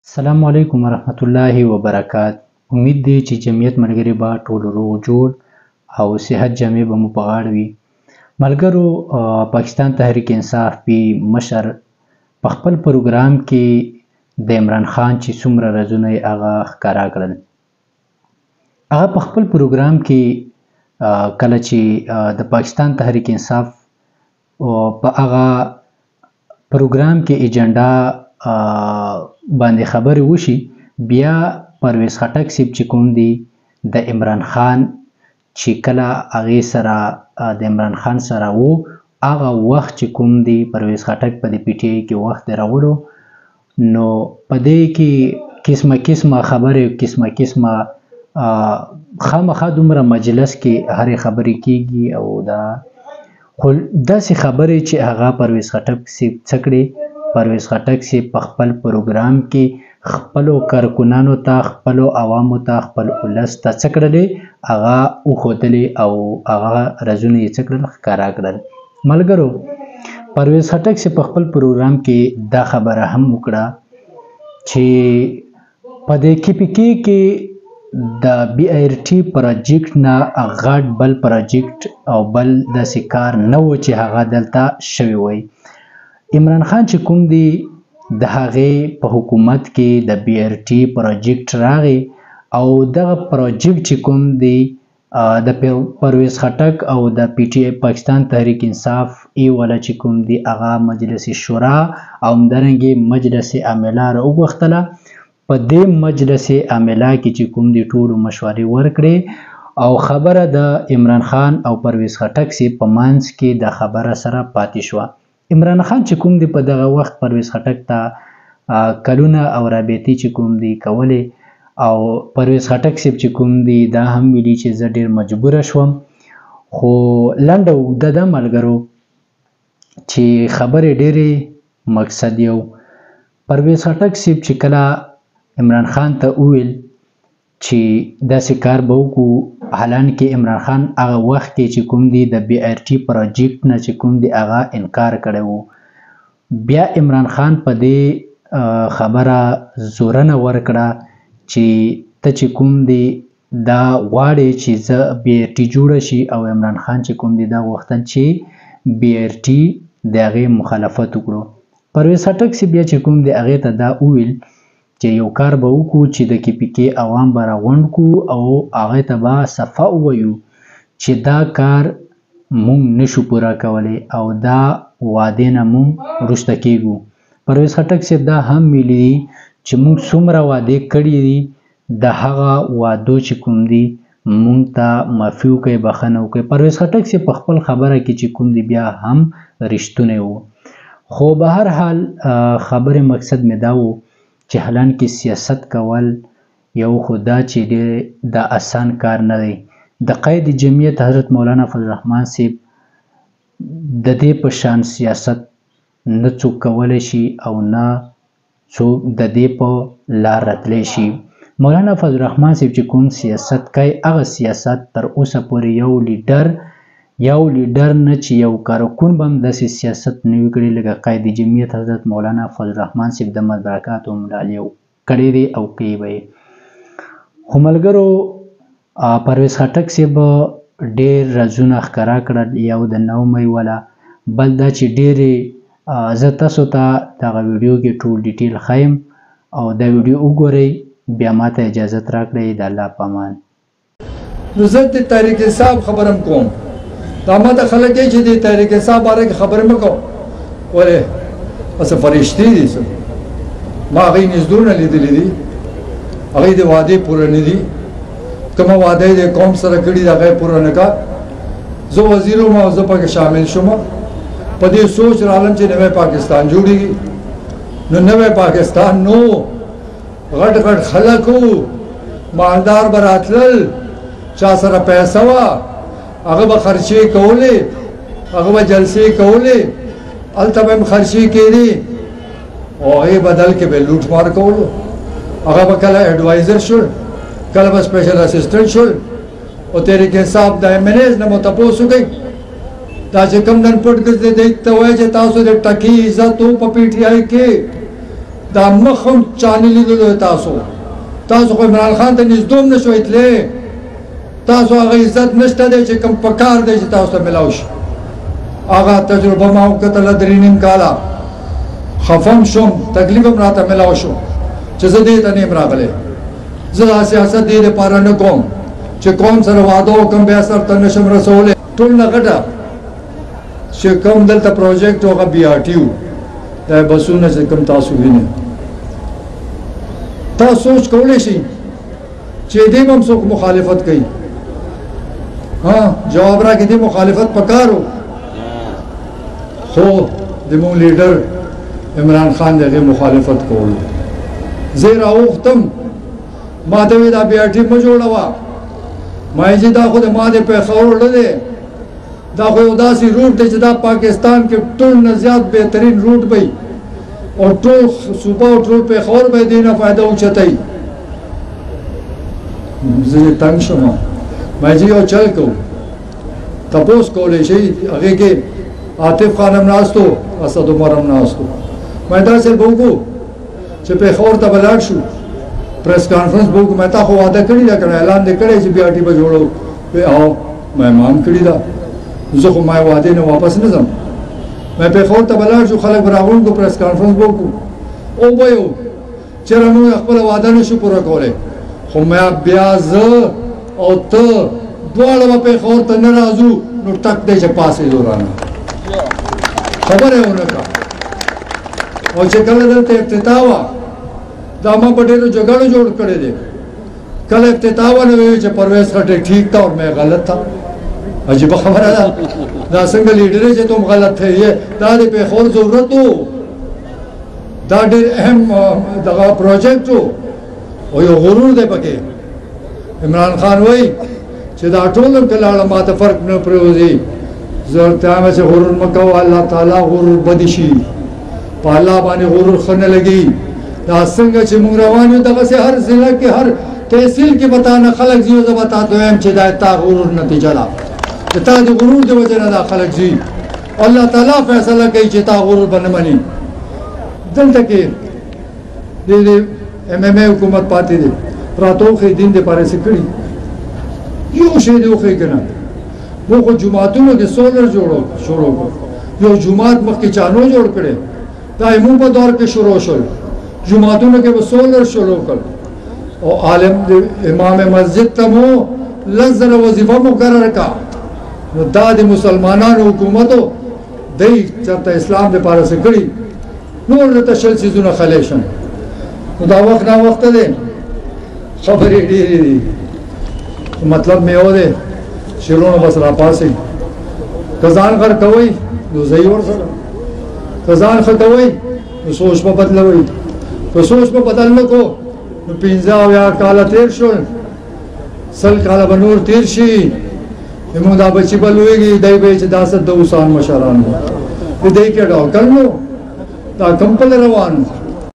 السلام علیکم ورحمت الله وبرکات. امید دی چې جمعیت ملګری به ټول روغ جوړ او صحت جامع به مو په غاړه وي. ملګرو، پاکستان تحریک انصاف پی مشر په خپل پروګرام کې د عمران خان چې څومره رازونه یې هغه ښکاره کړل. هغه په خپل پروګرام کې کله چې د پاکستان تحریک انصاف په هغه پروګرام کې ایجنډا باندې خبرې وشي، بیا پرویز خټک صاحب چې کوم دی د عمران خان چې کله هغې سره د عمران خان سره و، هغه وخت چې کوم دی پرویز خټک په د پی ټی آی کې وخت راوړو، نو په دې کې قسمه خبرې قسمه خامخا دومره مجلس کې هرې خبرې کیږي او دا خو داسې خبرې چې هغه پرویز خټک صاحب څه کړې. پرویز خټک صاحب په خپل پروګرام کې خپلو کارکنانو ته، خپلو عوامو ته، خپل ولس ته څه کړلې، هغه وښودلې او هغه رازونه یې څه کړل، ښکاره کړل. ملګرو، پرویز خټک صاحب په خپل پروګرام کې دا خبره هم وکړه چې په دې کې پی کې د بی آر ټي پروجیکټ نه غټ بل پروجیکټ او بل داسې کار نه و چې هغه دلته شوی وی. عمران خان چې کوم دی د هغې په حکومت کې د بی آر ټي پروجیکټ راغی او دغه پروجیکټ چې کوم دی د پرویز خټک او د پی ټی آی پاکستان تحریک انصاف ای والا چې کوم دی هغه مجلس شورا او همدارنګې مجلس عامله راوغوښتله. په دې مجلس عامله کې چې کوم دی ټولو مشورې ورکړې او خبره د عمران خان او پرویز خټک صاحب په منځ کې د خبره سره پاتې شوه. عمران خان چې کوم دی په دغه وخت پرویز خټک ته کلونه او رابطې چې کوم دی کولې او پرویز خټک صاحب چې کوم دی دا هم ویلي چې زه ډېر مجبوره شوم. خو لنډه اوږده ده ملګرو چې خبرې ډېرې مقصد یو. پرویز خټک صاحب چې کله عمران خان ته وویل چې داسې کار به وکړو، حالانکې عمران خان هغه وخت کې چې کوم دی د بی آر ټي پروجیکټ نه چې کوم دی هغه انکار کړی و، بیا عمران خان په دې خبره زورنه ورکړه چې ته چې کوم دی دا غواړې چې زه بی آر ټي جوړه شي، او عمران خان چې کوم دی دا غوښتل چې بی آر ټي د هغې مخالفت وکړو. پرویز خټک صاحب بیا چې کوم دی هغې ته دا وویل چې یو کار به وکړو چې د کې پی کې عوام به راغونډ کړو او هغې ته به صفا ووایو چې دا کار مونږ نشو پوره کولی او دا وعدې نه مونږ وروسته کیږو. پرویز خټک صاحب دا هم ویلي دي چې مونږ څومره وعدې کړي دي، د هغه وعدو چې کوم دي مونږ ته معافي وکړئ، بخښنه وکړئ. پرویز خټک صاحب په خپل خبره کې چې کوم دي بیا هم رښتونی و. خو به هر حال خبرې مقصد مې دا و چې حالانکې سیاست کول یو خو دا چې ډېر دا اسان کار نه دی. د قید جمعیت حضرت مولانا فضل الرحمن صاحب د دې په شان سیاست نه څوک کولی شي او نه څوک د دې په لار راتلی شي. مولانا فضل الرحمن صاحب چې کوم سیاست کوي، هغه سیاست تر اوسه پورې یو لیډر نه چې یو کارکون به هم داسې سیاست نه وي کړی لکه قید جمعیت حضرت مولانا فضل الرحمن صاحب د برکاتو ملالیو کړی دی او کوي به یې. خو ملګرو، پرویز خټک صاحب ډېر رازونه ښکاره کړل. یو د 9 مۍ والا، بل دا چې ډېرې زه تاسو ته دغه ویډیو کې ټول ډیټیل ښیم او دا ویډیو وګورئ، بیا ماته اجازت راکړئ. د الله په امان. نو زه د تحریک انصاف خبرم کوم، دا ما ته خلک یې چې د تحریک انصاف باره کې خبرې مه کوم، ولې هسې فرشتې دي څه، ما هغوی نږدونه لیدلي دي، هغوی د وعدې پوره نه دي. کومه وعده یې د قوم سره کړي د هغه یې پوره نه کړه. زه وزیر وم او زه پکې شامل شوم، په دې سوچ رالم چې نوی پاکستان جوړېږي. نو نوی پاکستان نو غټ غټ خلک وو، مالدار به راتلل، چا سره پیسه وه هغه به خرچې کولې، هغه به جلسې کولې، هلته به هم خرچې کېدې او هغې بدل کې به لوټ مار کولو. هغه به کله ایډوایزر شول، کله به سپیشل اسسټنټ شول. او تحریک انصاف د ایم این ایز نه مو تپوس وکړئ، دا چې کوم نن پټ ګرځي دی ته وایي چې تاسو د ټکي عزت و په پی ټي آی کې، دا مخ هم چا نه لیدلو تاسو خو عمران خان ته نږدې نشوئ تللی تاسو هغه عزت نشته دی چې کوم پکار دی چې تاسو ته میلاو شي هغه تجربه ما وکتله 3.5 کاله خفم شوم تکلیف هم راته میلاو شو چې زه دې ته نه یم راغلی زه دا سیاست دې دپاره نه کوم چې قوم سره واده وکړم بیا سر ته نشم رسولی ټول نه غټه چې کوم دلته پروجیکټ هغه BRT و دا بسونه چې کوم تاسو وینئ تاسو سوچ کولی شئ چې دې هم څوک مخالفت کوي جواب راکړي دې مخالفت پکارو خو زموږ لیډر عمران خان دغه مخالفت کول زه راوختم ما ته وی دا BRT مه جوړوه ما یې چې دا خو د ما د پیښور نه دی دا خو یو داسې روټ دی چې دا پاکستان کې ټول نه زیات بهترین روټ وي او ټول صوبه او ټول پیښور به دې نه فایده اوچتوي زه تنګ شوم ما چې یو چل کوو تپوس کولی شئ هغې کې عاطف خان هم ناست و اسد عمر هم ناست و ما داسې به وکړو چې پیښور ته به لاړ شو پریس کانفرنس به وکړو ما تا خو واده کړي ده که نه اعلان دې کړی چې BRT به جوړو وی او ما یې هم کړي ده زه خو ما یې وعدې نه واپس نه ځم ما پیښور ته به لاړ شو خلک به راغونډ کړو پریس کانفرنس به وکړو او به یو چېرې موږ خپله واده نه شو پوره کولی خو ما بیا زه او ته دواړه به پیښور ته نه راځو نو ټک دی چې پاسېدو رانه خبره یې ونه کړه او چې کله دلته افتتاح وه دا ما په ډېرو جګړو جوړ کړی دی کله افتتاح ونه وی چې پرویز خټک ٹھیک تھا اور میں غلط تھا عجیبه خبره ده دا څنګه لیډر چې تم غلط تھے دا د پیښور ضرورت و دا ډېر اهم دغه پروجیکټ و او یو غرور دی پکې عمران خان وایي چې دا ټول هم که لاړه ما ته فرق نه پرېوځي زه ورته وایم چې غرور مه کوه الله تعالی غرور بدې شي په الله باندې غرور ښه نه لګي دا څنګه چې موږ روان یو دغسې هر ضلع کې هر تحصیل کې به تا نه خلک ځي او زه به تا ته وایم چې دا تا غرور نتیجه ده د تا د غرور د وجې نه دا خلک ځي الله تعالی فیصله کوي چې تا غرور به نه مني دلته کې د MMA حکومت پاتې دی راته وښیي دین دپاره څه کړي یو شی دې وښیي که نه موږ خو جوماتونو کې سولر شروع کړو یو جومات مخکې چانو جوړ کړی دا یې موږ په دور کې شروع شول جوماتونو کې به سولر شروع کړ او عالم امام مسجد ته مو 10,000 وظیفه مقرر کا نو دا د مسلمانانو حکومتو دی چرته اسلام دپاره څه کړي نور درته شل څیزونه خلی شم نو دا وخت ناوخته دی خبرې ډېرې دي مطلب مې یو دی شیرونو بس راپاسئ که ځان غر کوئ نو ځئ ورسره که ځان ښه کوئ نو سوچ به بدلوئ که سوچ به بدل نه کړو نو 15 او 20 کاله تېر شول 100 کاله به نور تېر شي زموږ دا بچي به لویږي دی به چې دا څه د اوسان مشران وو د دی کې ډاکټر نو دا کم پل روان